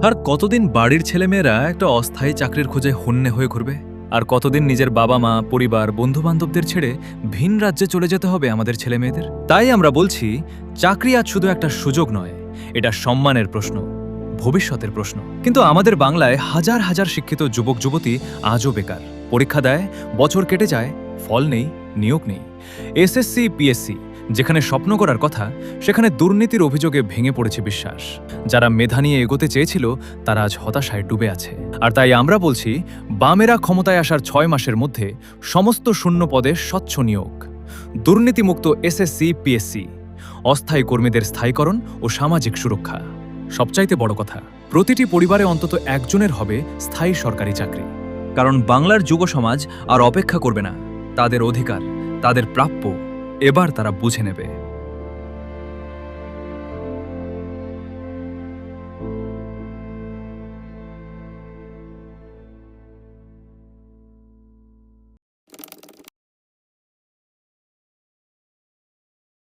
আর কতদিন বাড়ির ছেলেমেয়েরা একটা অস্থায়ী চাকরির খোঁজে হন্যে হয়ে ঘুরবে? আর কতদিন নিজের বাবা মা, পরিবার, বন্ধুবান্ধবদের ছেড়ে ভিন রাজ্যে চলে যেতে হবে আমাদের ছেলেমেয়েদের? তাই আমরা বলছি, চাকরি আজ শুধু একটা সুযোগ নয়, এটা সম্মানের প্রশ্ন, ভবিষ্যতের প্রশ্ন। কিন্তু আমাদের বাংলায় হাজার হাজার শিক্ষিত যুবক যুবতী আজও বেকার। পরীক্ষা দেয়, বছর কেটে যায়, ফল নেই, নিয়োগ নেই। এসএসসি, পিএসসি যেখানে স্বপ্ন করার কথা, সেখানে দুর্নীতির অভিযোগে ভেঙে পড়েছে বিশ্বাস। যারা মেধা নিয়ে এগোতে চেয়েছিল, তারা আজ হতাশায় ডুবে আছে। আর তাই আমরা বলছি, বামেরা ক্ষমতায় আসার 6 মাসের মধ্যে সমস্ত শূন্য পদে স্বচ্ছ নিয়োগ, দুর্নীতিমুক্ত এসএসসি, পিএসসি, অস্থায়ী কর্মীদের স্থায়ীকরণ ও সামাজিক সুরক্ষা। সবচাইতে বড় কথা, প্রতিটি পরিবারে অন্তত একজনের হবে স্থায়ী সরকারি চাকরি। কারণ বাংলার যুব সমাজ আর অপেক্ষা করবে না। তাদের অধিকার, তাদের প্রাপ্য এবার তারা বুঝে নেবে।